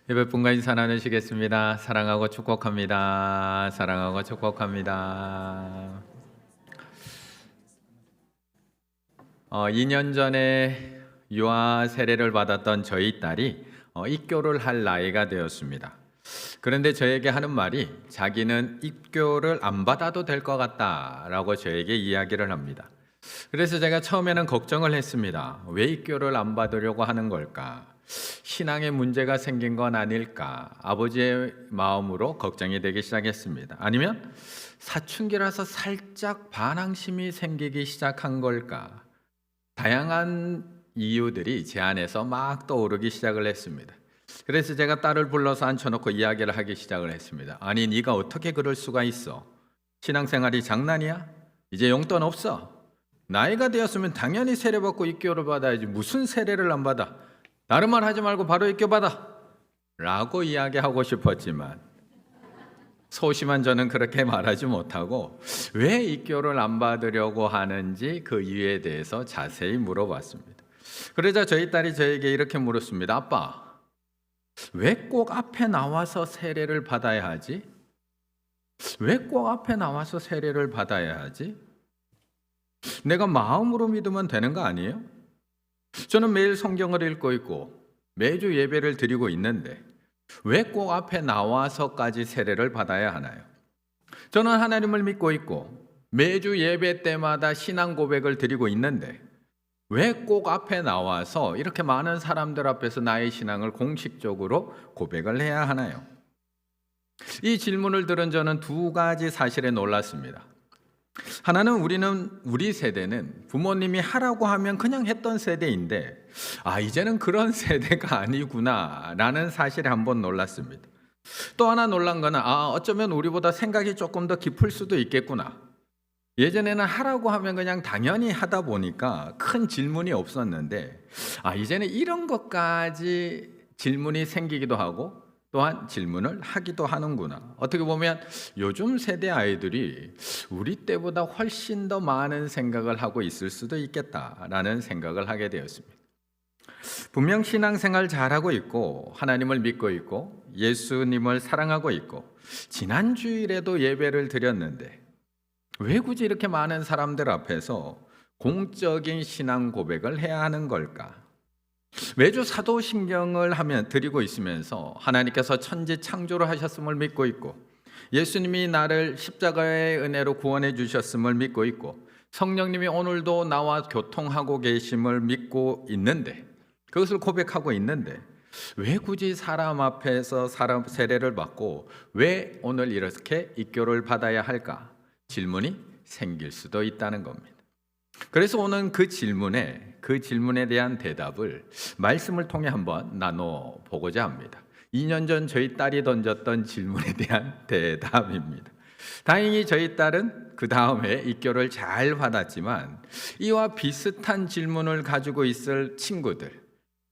예배분과 인사 나누시겠습니다. 사랑하고 축복합니다. 사랑하고 축복합니다. 2년 전에 유아 세례를 받았던 저희 딸이 입교를 할 나이가 되었습니다. 그런데 저에게 하는 말이 자기는 입교를 안 받아도 될 것 같다라고 저에게 이야기를 합니다. 그래서 제가 처음에는 걱정을 했습니다. 왜 입교를 안 받으려고 하는 걸까? 신앙에 문제가 생긴 건 아닐까? 아버지의 마음으로 걱정이 되기 시작했습니다. 아니면 사춘기라서 살짝 반항심이 생기기 시작한 걸까? 다양한 이유들이 제 안에서 막 떠오르기 시작을 했습니다. 그래서 제가 딸을 불러서 앉혀놓고 이야기를 하기 시작을 했습니다. 아니, 네가 어떻게 그럴 수가 있어? 신앙생활이 장난이야? 이제 용돈 없어. 나이가 되었으면 당연히 세례받고 입교를 받아야지. 무슨 세례를 안 받아? 다른 말 하지 말고 바로 입교받아 라고 이야기하고 싶었지만 소심한 저는 그렇게 말하지 못하고 왜 입교를 안 받으려고 하는지 그 이유에 대해서 자세히 물어봤습니다. 그러자 저희 딸이 저에게 이렇게 물었습니다. 아빠, 왜 꼭 앞에 나와서 세례를 받아야 하지? 왜 꼭 앞에 나와서 세례를 받아야 하지? 내가 마음으로 믿으면 되는 거 아니에요? 저는 매일 성경을 읽고 있고 매주 예배를 드리고 있는데 왜 꼭 앞에 나와서까지 세례를 받아야 하나요? 저는 하나님을 믿고 있고 매주 예배 때마다 신앙 고백을 드리고 있는데 왜 꼭 앞에 나와서 이렇게 많은 사람들 앞에서 나의 신앙을 공식적으로 고백을 해야 하나요? 이 질문을 들은 저는 두 가지 사실에 놀랐습니다. 하나는 우리 세대는 부모님이 하라고 하면 그냥 했던 세대인데 이제는 그런 세대가 아니구나 라는 사실에 한번 놀랐습니다. 또 하나 놀란 거는 어쩌면 우리보다 생각이 조금 더 깊을 수도 있겠구나. 예전에는 하라고 하면 그냥 당연히 하다 보니까 큰 질문이 없었는데 이제는 이런 것까지 질문이 생기기도 하고 또한 질문을 하기도 하는구나. 어떻게 보면 요즘 세대 아이들이 우리 때보다 훨씬 더 많은 생각을 하고 있을 수도 있겠다라는 생각을 하게 되었습니다. 분명 신앙생활 잘하고 있고 하나님을 믿고 있고 예수님을 사랑하고 있고 지난 주일에도 예배를 드렸는데 왜 굳이 이렇게 많은 사람들 앞에서 공적인 신앙 고백을 해야 하는 걸까? 매주 사도신경을 하면 드리고 있으면서 하나님께서 천지 창조를 하셨음을 믿고 있고 예수님이 나를 십자가의 은혜로 구원해 주셨음을 믿고 있고 성령님이 오늘도 나와 교통하고 계심을 믿고 있는데 그것을 고백하고 있는데 왜 굳이 사람 앞에서 사람 세례를 받고 왜 오늘 이렇게 입교를 받아야 할까? 질문이 생길 수도 있다는 겁니다. 그래서 오늘 그 질문에 대한 대답을 말씀을 통해 한번 나눠보고자 합니다. 2년 전 저희 딸이 던졌던 질문에 대한 대답입니다. 다행히 저희 딸은 그 다음에 입교를 잘 받았지만 이와 비슷한 질문을 가지고 있을 친구들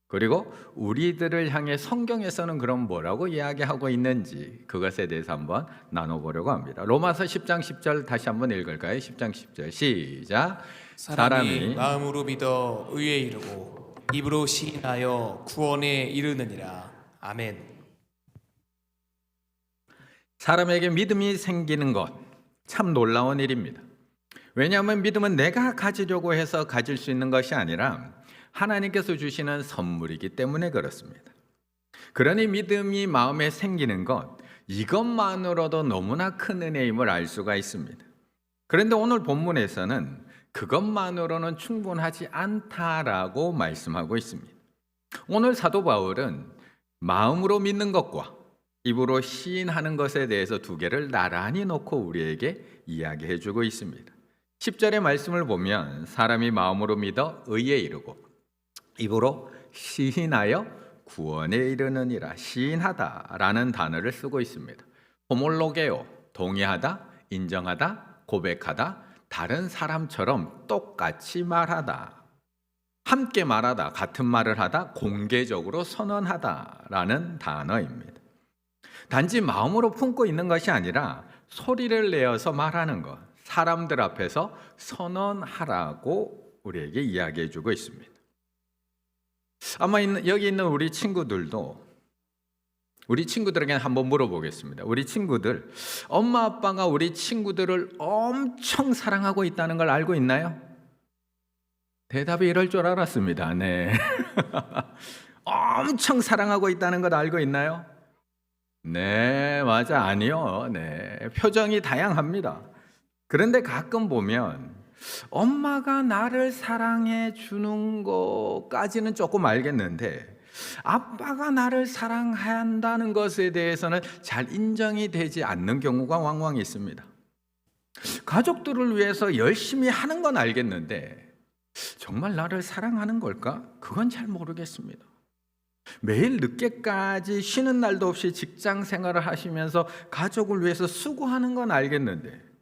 그리고 우리들을 향해 성경에서는 그럼 뭐라고 이야기하고 있는지 그것에 대해서 한번 나눠보려고 합니다. 로마서 10장 10절 다시 한번 읽을까요? 10장 10절 시작. 사람이 마음으로 믿어 의에 이르고 입으로 시인하여 구원에 이르느니라. 아멘. 사람에게 믿음이 생기는 것 참 놀라운 일입니다. 왜냐하면 믿음은 내가 가지려고 해서 가질 수 있는 것이 아니라 하나님께서 주시는 선물이기 때문에 그렇습니다. 그러니 믿음이 마음에 생기는 것 이것만으로도 너무나 큰 은혜임을 알 수가 있습니다. 그런데 오늘 본문에서는 그것만으로는 충분하지 않다라고 말씀하고 있습니다. 오늘 사도 바울은 마음으로 믿는 것과 입으로 시인하는 것에 대해서 두 개를 나란히 놓고 우리에게 이야기해 주고 있습니다. 10절의 말씀을 보면 사람이 마음으로 믿어 의에 이르고 입으로 시인하여 구원에 이르느니라. 시인하다라는 단어를 쓰고 있습니다. 호몰로게오, 동의하다, 인정하다, 고백하다, 다른 사람처럼 똑같이 말하다, 함께 말하다, 같은 말을 하다, 공개적으로 선언하다라는 단어입니다. 단지 마음으로 품고 있는 것이 아니라 소리를 내어서 말하는 것, 사람들 앞에서 선언하라고 우리에게 이야기해 주고 있습니다. 아마 여기 있는 우리 친구들도 우리 친구들에게 한번 물어보겠습니다. 우리 친구들, 엄마 아빠가 우리 친구들을 엄청 사랑하고 있다는 걸 알고 있나요? 대답이 이럴 줄 알았습니다. 네. 엄청 사랑하고 있다는 걸 알고 있나요? 네, 맞아. 아니요. 네. 표정이 다양합니다. 그런데 가끔 보면 엄마가 나를 사랑해 주는 것까지는 조금 알겠는데 아빠가 나를 사랑한다는 것에 대해서는 잘 인정이 되지 않는 경우가 왕왕 있습니다. 가족들을 위해서 열심히 하는 건 알겠는데 정말 나를 사랑하는 걸까? 그건 잘 모르겠습니다. 매일 늦게까지 쉬는 날도 없이 직장 생활을 하시면서 가족을 위해서 수고하는 건 알겠는데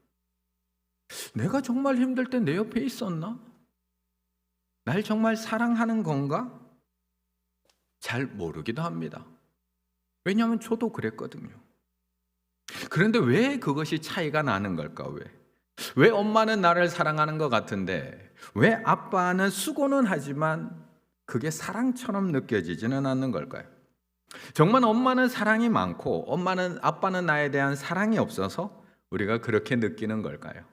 내가 정말 힘들 때 내 옆에 있었나? 날 정말 사랑하는 건가? 잘 모르기도 합니다. 왜냐하면 저도 그랬거든요. 그런데 왜 그것이 차이가 나는 걸까? 왜 엄마는 나를 사랑하는 것 같은데 왜 아빠는 수고는 하지만 그게 사랑처럼 느껴지지는 않는 걸까요? 정말 엄마는 사랑이 많고 아빠는 나에 대한 사랑이 없어서 우리가 그렇게 느끼는 걸까요?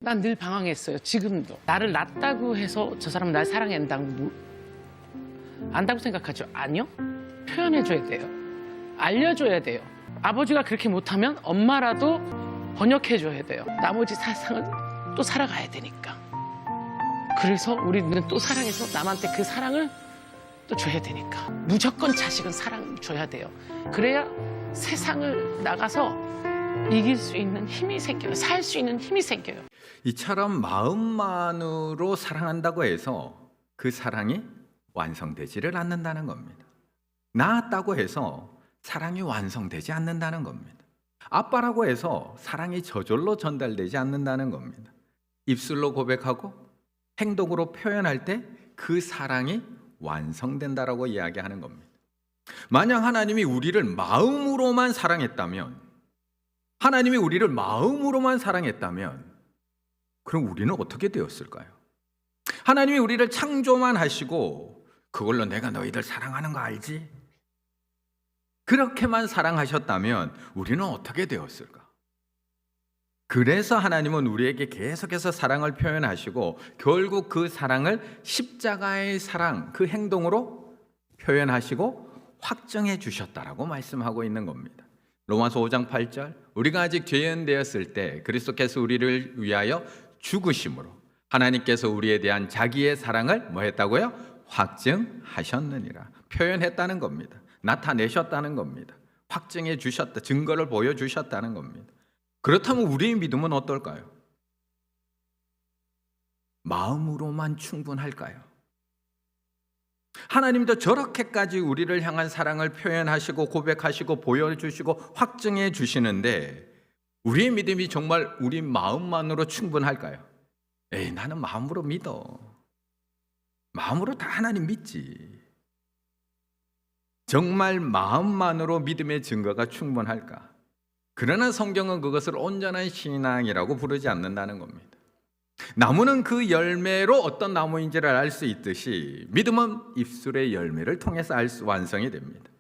난 늘 방황했어요. 지금도 나를 낳았다고 해서 저 사람은 날 사랑한다고 안다고 생각하죠? 아니요. 표현해줘야 돼요. 알려줘야 돼요. 아버지가 그렇게 못하면 엄마라도 번역해줘야 돼요. 나머지 세상은 또 살아가야 되니까. 그래서 우리는 또 사랑해서 남한테 그 사랑을 또 줘야 되니까. 무조건 자식은 사랑 줘야 돼요. 그래야 세상을 나가서 이길 수 있는 힘이 생겨요. 살 수 있는 힘이 생겨요. 이처럼 마음만으로 사랑한다고 해서 그 사랑이 완성되지를 않는다는 겁니다. 낳았다고 해서 사랑이 완성되지 않는다는 겁니다. 아빠라고 해서 사랑이 저절로 전달되지 않는다는 겁니다. 입술로 고백하고 행동으로 표현할 때 그 사랑이 완성된다라고 이야기하는 겁니다. 만약 하나님이 우리를 마음으로만 사랑했다면 그럼 우리는 어떻게 되었을까요? 하나님이 우리를 창조만 하시고 그걸로 내가 너희들 사랑하는 거 알지? 그렇게만 사랑하셨다면 우리는 어떻게 되었을까? 그래서 하나님은 우리에게 계속해서 사랑을 표현하시고 결국 그 사랑을 십자가의 사랑, 그 행동으로 표현하시고 확정해 주셨다라고 말씀하고 있는 겁니다. 로마서 5장 8절, 우리가 아직 죄인 되었을 때 그리스도께서 우리를 위하여 죽으심으로 하나님께서 우리에 대한 자기의 사랑을 뭐 했다고요? 확증하셨느니라. 표현했다는 겁니다. 나타내셨다는 겁니다. 확증해 주셨다. 증거를 보여주셨다는 겁니다. 그렇다면 우리의 믿음은 어떨까요? 마음으로만 충분할까요? 하나님도 저렇게까지 우리를 향한 사랑을 표현하시고 고백하시고 보여주시고 확증해 주시는데 우리의 믿음이 정말 우리 마음만으로 충분할까요? 에이, 나는 마음으로 믿어. 마음으로 다 하나님 믿지. 정말 마음만으로 믿음의 증거가 충분할까? 그러나 성경은 그것을 온전한 신앙이라고 부르지 않는다는 겁니다. 나무는 그 열매로 어떤 나무인지를 알 수 있듯이 믿음은 입술의 열매를 통해서 완성이 됩니다.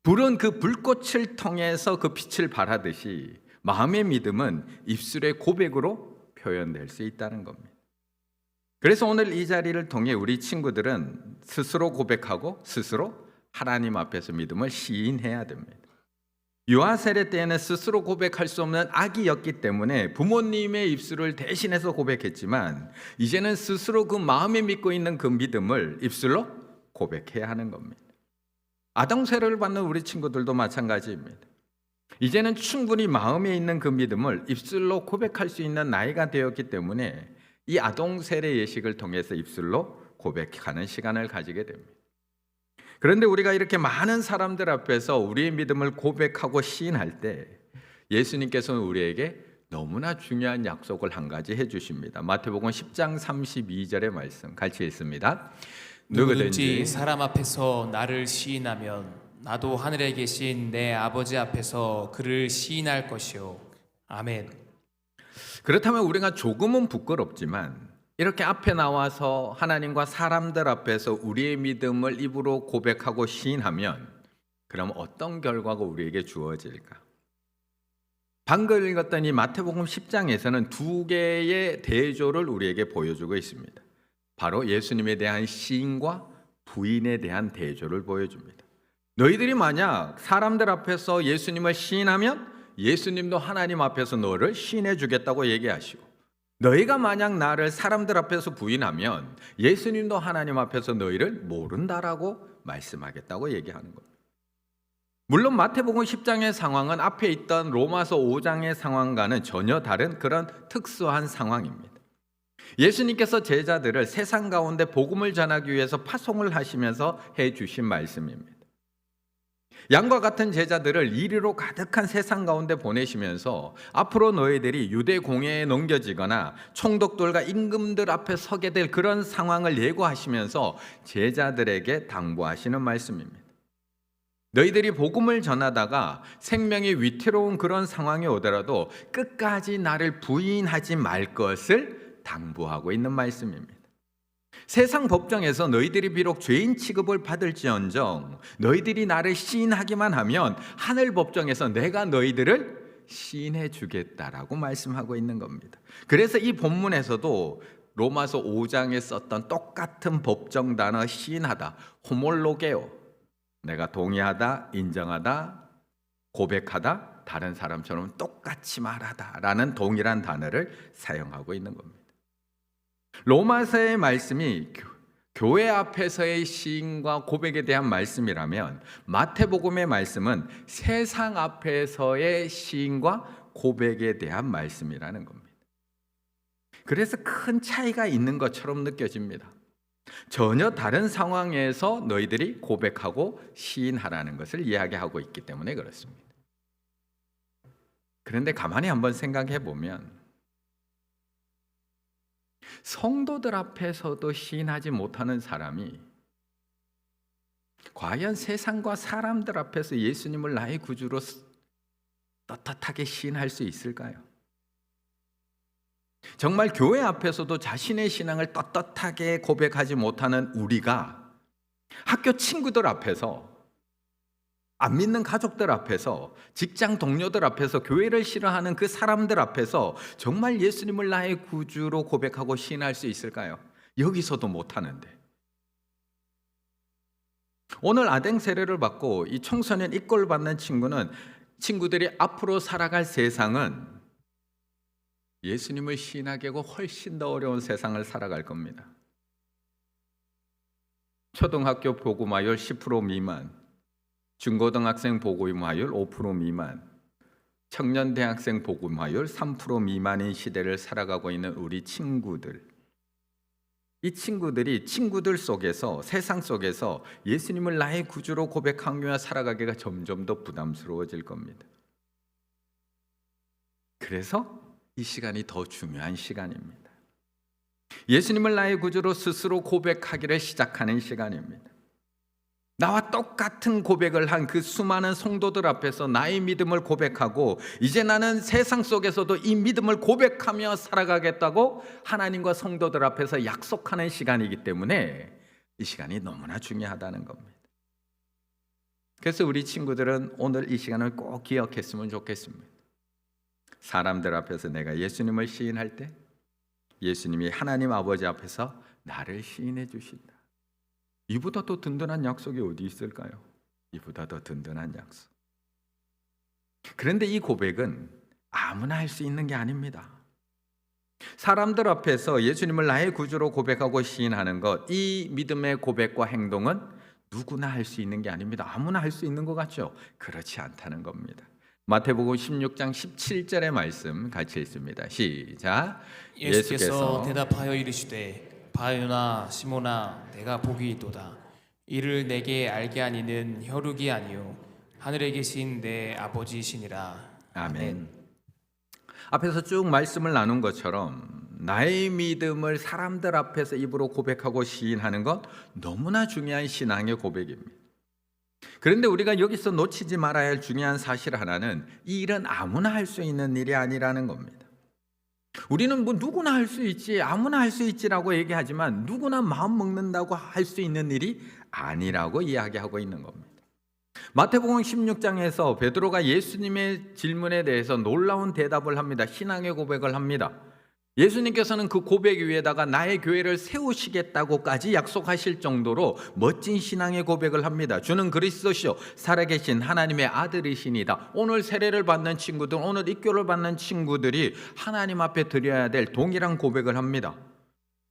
불은 그 불꽃을 통해서 그 빛을 발하듯이 마음의 믿음은 입술의 고백으로 표현될 수 있다는 겁니다. 그래서 오늘 이 자리를 통해 우리 친구들은 스스로 고백하고 스스로 하나님 앞에서 믿음을 시인해야 됩니다. 유아 세례 때에는 스스로 고백할 수 없는 아기였기 때문에 부모님의 입술을 대신해서 고백했지만 이제는 스스로 그 마음에 믿고 있는 그 믿음을 입술로 고백해야 하는 겁니다. 아동 세례를 받는 우리 친구들도 마찬가지입니다. 이제는 충분히 마음에 있는 그 믿음을 입술로 고백할 수 있는 나이가 되었기 때문에 이 아동 세례 예식을 통해서 입술로 고백하는 시간을 가지게 됩니다. 그런데 우리가 이렇게 많은 사람들 앞에서 우리의 믿음을 고백하고 시인할 때 예수님께서는 우리에게 너무나 중요한 약속을 한 가지 해주십니다. 마태복음 10장 32절의 말씀 같이 읽습니다. 누구든지 사람 앞에서 나를 시인하면 나도 하늘에 계신 내 아버지 앞에서 그를 시인할 것이요. 아멘. 그렇다면 우리가 조금은 부끄럽지만 이렇게 앞에 나와서 하나님과 사람들 앞에서 우리의 믿음을 입으로 고백하고 시인하면 그럼 어떤 결과가 우리에게 주어질까? 방금 읽었던 이 마태복음 10장에서는 두 개의 대조를 우리에게 보여주고 있습니다. 바로 예수님에 대한 시인과 부인에 대한 대조를 보여줍니다. 너희들이 만약 사람들 앞에서 예수님을 시인하면 예수님도 하나님 앞에서 너를 시인해 주겠다고 얘기하시고, 너희가 만약 나를 사람들 앞에서 부인하면 예수님도 하나님 앞에서 너희를 모른다라고 말씀하겠다고 얘기하는 겁니다. 물론 마태복음 10장의 상황은 앞에 있던 로마서 5장의 상황과는 전혀 다른 그런 특수한 상황입니다. 예수님께서 제자들을 세상 가운데 복음을 전하기 위해서 파송을 하시면서 해주신 말씀입니다. 양과 같은 제자들을 이리로 가득한 세상 가운데 보내시면서 앞으로 너희들이 유대 공회에 넘겨지거나 총독들과 임금들 앞에 서게 될 그런 상황을 예고하시면서 제자들에게 당부하시는 말씀입니다. 너희들이 복음을 전하다가 생명이 위태로운 그런 상황이 오더라도 끝까지 나를 부인하지 말 것을 당부하고 있는 말씀입니다. 세상 법정에서 너희들이 비록 죄인 취급을 받을지언정 너희들이 나를 시인하기만 하면 하늘 법정에서 내가 너희들을 시인해 주겠다라고 말씀하고 있는 겁니다. 그래서 이 본문에서도 로마서 5장에 썼던 똑같은 법정 단어 시인하다, 호몰로게오, 내가 동의하다, 인정하다, 고백하다, 다른 사람처럼 똑같이 말하다라는 동일한 단어를 사용하고 있는 겁니다. 로마서의 말씀이 교회 앞에서의 시인과 고백에 대한 말씀이라면 마태복음의 말씀은 세상 앞에서의 시인과 고백에 대한 말씀이라는 겁니다. 그래서 큰 차이가 있는 것처럼 느껴집니다. 전혀 다른 상황에서 너희들이 고백하고 시인하라는 것을 이야기하고 있기 때문에 그렇습니다. 그런데 가만히 한번 생각해 보면 성도들 앞에서도 시인하지 못하는 사람이 과연 세상과 사람들 앞에서 예수님을 나의 구주로 떳떳하게 시인할 수 있을까요? 정말 교회 앞에서도 자신의 신앙을 떳떳하게 고백하지 못하는 우리가 학교 친구들 앞에서, 안 믿는 가족들 앞에서, 직장 동료들 앞에서, 교회를 싫어하는 그 사람들 앞에서 정말 예수님을 나의 구주로 고백하고 시인할 수 있을까요? 여기서도 못하는데. 오늘 아댕 세례를 받고 이 청소년 입고를 받는 친구들이 앞으로 살아갈 세상은 예수님을 시인하기 하고 훨씬 더 어려운 세상을 살아갈 겁니다. 초등학교 복음화율 10% 미만, 중고등학생 복음화율 5% 미만, 청년 대학생 복음화율 3% 미만인 시대를 살아가고 있는 우리 친구들, 이 친구들이 친구들 속에서, 세상 속에서 예수님을 나의 구주로 고백하며 살아가기가 점점 더 부담스러워질 겁니다. 그래서 이 시간이 더 중요한 시간입니다. 예수님을 나의 구주로 스스로 고백하기를 시작하는 시간입니다. 나와 똑같은 고백을 한 그 수많은 성도들 앞에서 나의 믿음을 고백하고 이제 나는 세상 속에서도 이 믿음을 고백하며 살아가겠다고 하나님과 성도들 앞에서 약속하는 시간이기 때문에 이 시간이 너무나 중요하다는 겁니다. 그래서 우리 친구들은 오늘 이 시간을 꼭 기억했으면 좋겠습니다. 사람들 앞에서 내가 예수님을 시인할 때 예수님이 하나님 아버지 앞에서 나를 시인해 주신다. 이보다 더 든든한 약속이 어디 있을까요? 이보다 더 든든한 약속. 그런데 이 고백은 아무나 할 수 있는 게 아닙니다. 사람들 앞에서 예수님을 나의 구주로 고백하고 시인하는 것, 이 믿음의 고백과 행동은 누구나 할 수 있는 게 아닙니다. 아무나 할 수 있는 것 같죠? 그렇지 않다는 겁니다. 마태복음 16장 17절의 말씀 같이 읽습니다. 시작. 예수께서 대답하여 이르시되 바요나 시몬아 내가 복이 있도다. 이를 내게 알게 하니는 혈육이 아니요 하늘에 계신 내 아버지시니라. 아멘. 앞에서 쭉 말씀을 나눈 것처럼 나의 믿음을 사람들 앞에서 입으로 고백하고 시인하는 것 너무나 중요한 신앙의 고백입니다. 그런데 우리가 여기서 놓치지 말아야 할 중요한 사실 하나는 이 일은 아무나 할 수 있는 일이 아니라는 겁니다. 우리는 뭐 누구나 할 수 있지, 아무나 할 수 있지라고 얘기하지만 누구나 마음 먹는다고 할 수 있는 일이 아니라고 이야기하고 있는 겁니다. 마태복음 16장에서 베드로가 예수님의 질문에 대해서 놀라운 대답을 합니다. 신앙의 고백을 합니다. 예수님께서는 그 고백 위에다가 나의 교회를 세우시겠다고까지 약속하실 정도로 멋진 신앙의 고백을 합니다. 주는 그리스도시요 살아계신 하나님의 아들이시니다. 오늘 세례를 받는 친구들, 오늘 입교를 받는 친구들이 하나님 앞에 드려야 될 동일한 고백을 합니다.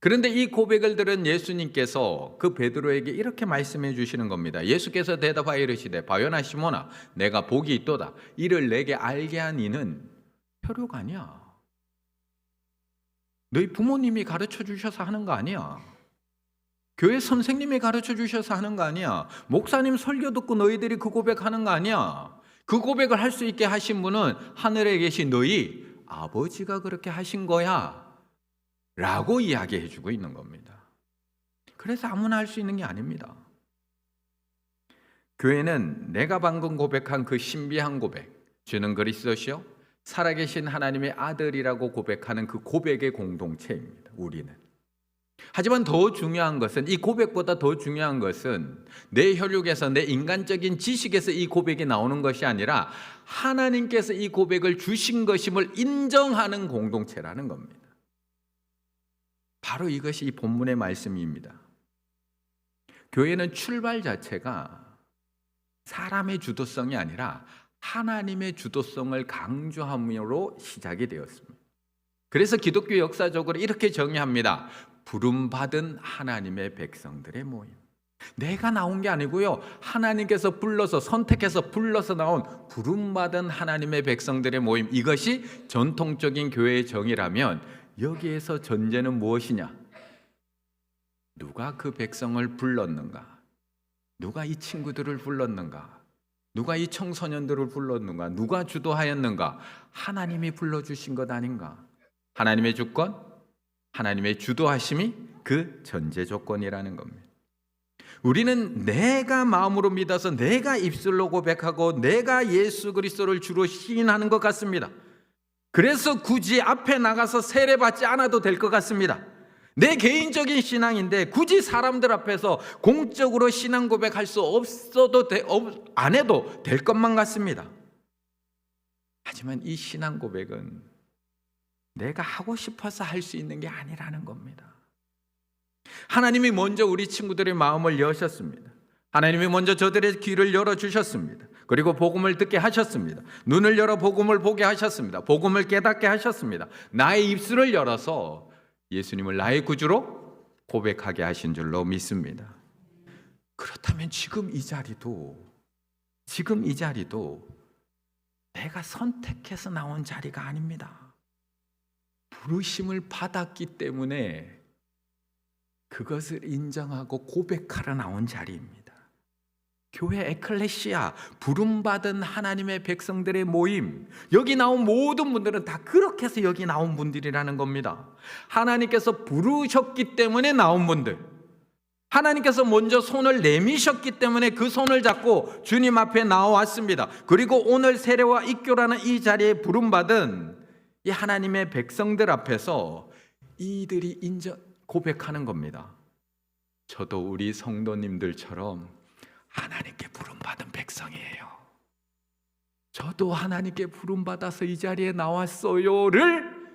그런데 이 고백을 들은 예수님께서 그 베드로에게 이렇게 말씀해 주시는 겁니다. 예수께서 대답하여 이르시되 바요나 시몬아 내가 복이 있도다. 이를 내게 알게 한 이는 혈육 아니야. 너희 부모님이 가르쳐 주셔서 하는 거 아니야. 교회 선생님이 가르쳐 주셔서 하는 거 아니야. 목사님 설교 듣고 너희들이 그 고백하는 거 아니야. 그 고백을 할 수 있게 하신 분은 하늘에 계신 너희 아버지가 그렇게 하신 거야 라고 이야기해 주고 있는 겁니다. 그래서 아무나 할 수 있는 게 아닙니다. 교회는 내가 방금 고백한 그 신비한 고백, 주는 그리스도시요 살아계신 하나님의 아들이라고 고백하는 그 고백의 공동체입니다. 우리는. 하지만 더 중요한 것은, 이 고백보다 더 중요한 것은 내 혈육에서, 내 인간적인 지식에서 이 고백이 나오는 것이 아니라 하나님께서 이 고백을 주신 것임을 인정하는 공동체라는 겁니다. 바로 이것이 이 본문의 말씀입니다. 교회는 출발 자체가 사람의 주도성이 아니라 하나님의 주도성을 강조함으로 시작이 되었습니다. 그래서 기독교 역사적으로 이렇게 정의합니다. 부름받은 하나님의 백성들의 모임. 내가 나온 게 아니고요. 하나님께서 불러서, 선택해서 불러서 나온 부름받은 하나님의 백성들의 모임. 이것이 전통적인 교회의 정의라면 여기에서 전제는 무엇이냐? 누가 그 백성을 불렀는가? 누가 이 친구들을 불렀는가? 누가 이 청소년들을 불렀는가? 누가 주도하였는가? 하나님이 불러주신 것 아닌가? 하나님의 주권, 하나님의 주도하심이 그 전제 조건이라는 겁니다. 우리는 내가 마음으로 믿어서 내가 입술로 고백하고 내가 예수 그리스도를 주로 시인하는 것 같습니다. 그래서 굳이 앞에 나가서 세례받지 않아도 될 것 같습니다. 내 개인적인 신앙인데 굳이 사람들 앞에서 공적으로 신앙 고백할 수 없어도 안 해도 될 것만 같습니다. 하지만 이 신앙 고백은 내가 하고 싶어서 할 수 있는 게 아니라는 겁니다. 하나님이 먼저 우리 친구들의 마음을 여셨습니다. 하나님이 먼저 저들의 귀를 열어주셨습니다. 그리고 복음을 듣게 하셨습니다. 눈을 열어 복음을 보게 하셨습니다. 복음을 깨닫게 하셨습니다. 나의 입술을 열어서 예수님을 나의 구주로 고백하게 하신 줄로 믿습니다. 그렇다면 지금 이 자리도 내가 선택해서 나온 자리가 아닙니다. 부르심을 받았기 때문에 그것을 인정하고 고백하러 나온 자리입니다. 교회 에클레시아, 부름받은 하나님의 백성들의 모임, 여기 나온 모든 분들은 다 그렇게 해서 여기 나온 분들이라는 겁니다. 하나님께서 부르셨기 때문에 나온 분들, 하나님께서 먼저 손을 내미셨기 때문에 그 손을 잡고 주님 앞에 나와왔습니다. 그리고 오늘 세례와 입교라는 이 자리에 부름받은 이 하나님의 백성들 앞에서 이들이 고백하는 겁니다. 저도 우리 성도님들처럼 하나님께 부름받은 백성이에요. 저도 하나님께 부름받아서 이 자리에 나왔어요를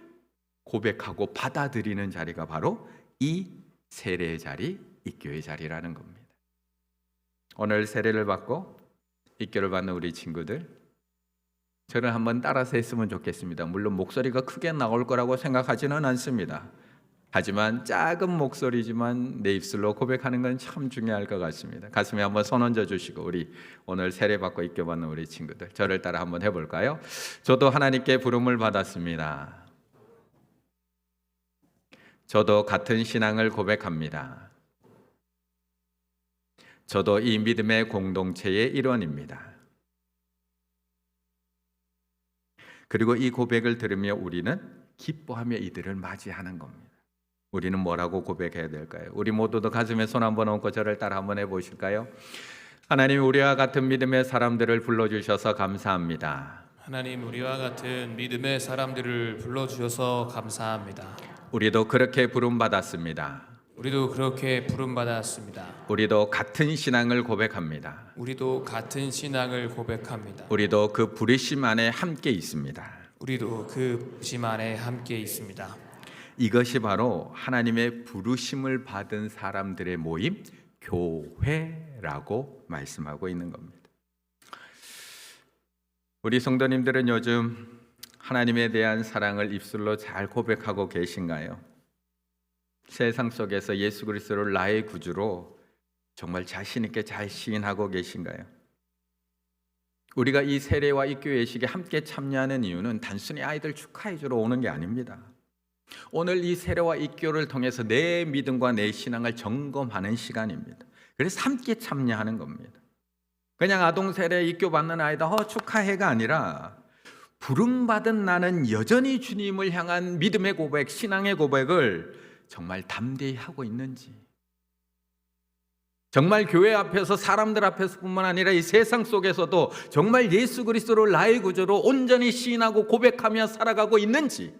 고백하고 받아들이는 자리가 바로 이 세례의 자리, 입교의 자리라는 겁니다. 오늘 세례를 받고 입교를 받는 우리 친구들, 저를 한번 따라서 했으면 좋겠습니다. 물론 목소리가 크게 나올 거라고 생각하지는 않습니다. 하지만 작은 목소리지만 내 입술로 고백하는 건 참 중요할 것 같습니다. 가슴에 한번 손 얹어 주시고 우리 오늘 세례받고 입교받는 우리 친구들, 저를 따라 한번 해볼까요? 저도 하나님께 부름을 받았습니다. 저도 같은 신앙을 고백합니다. 저도 이 믿음의 공동체의 일원입니다. 그리고 이 고백을 들으며 우리는 기뻐하며 이들을 맞이하는 겁니다. 우리는 뭐라고 고백해야 될까요? 우리 모두도 가슴에 손 한번 얹고 저를 따라 한번 해보실까요? 하나님, 우리와 같은 믿음의 사람들을 불러주셔서 감사합니다. 하나님, 우리와 같은 믿음의 사람들을 불러주셔서 감사합니다. 우리도 그렇게 부름받았습니다. 우리도 그렇게 부름받았습니다. 우리도 같은 신앙을 고백합니다. 우리도 같은 신앙을 고백합니다. 우리도 그 부르심 안에 함께 있습니다. 우리도 그 부심 안에 함께 있습니다. 이것이 바로 하나님의 부르심을 받은 사람들의 모임, 교회라고 말씀하고 있는 겁니다. 우리 성도님들은 요즘 하나님에 대한 사랑을 입술로 잘 고백하고 계신가요? 세상 속에서 예수 그리스도를 나의 구주로 정말 자신 있게 잘 시인하고 계신가요? 우리가 이 세례와 입교 예식에 함께 참여하는 이유는 단순히 아이들 축하해 주러 오는 게 아닙니다. 오늘 이 세례와 입교를 통해서 내 믿음과 내 신앙을 점검하는 시간입니다. 그래서 함께 참여하는 겁니다. 그냥 아동 세례 입교 받는 아이다 축하해가 아니라 부름받은 나는 여전히 주님을 향한 믿음의 고백, 신앙의 고백을 정말 담대히 하고 있는지, 정말 교회 앞에서 사람들 앞에서뿐만 아니라 이 세상 속에서도 정말 예수 그리스도를 나의 구주로 온전히 시인하고 고백하며 살아가고 있는지,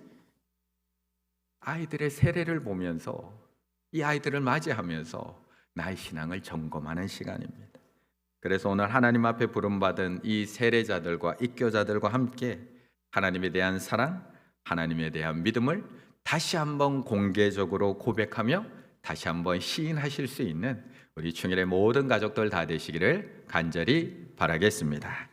아이들의 세례를 보면서 이 아이들을 맞이하면서 나의 신앙을 점검하는 시간입니다. 그래서 오늘 하나님 앞에 부름받은 이 세례자들과 입교자들과 함께 하나님에 대한 사랑, 하나님에 대한 믿음을 다시 한번 공개적으로 고백하며 다시 한번 시인하실 수 있는 우리 충일의 모든 가족들 다 되시기를 간절히 바라겠습니다.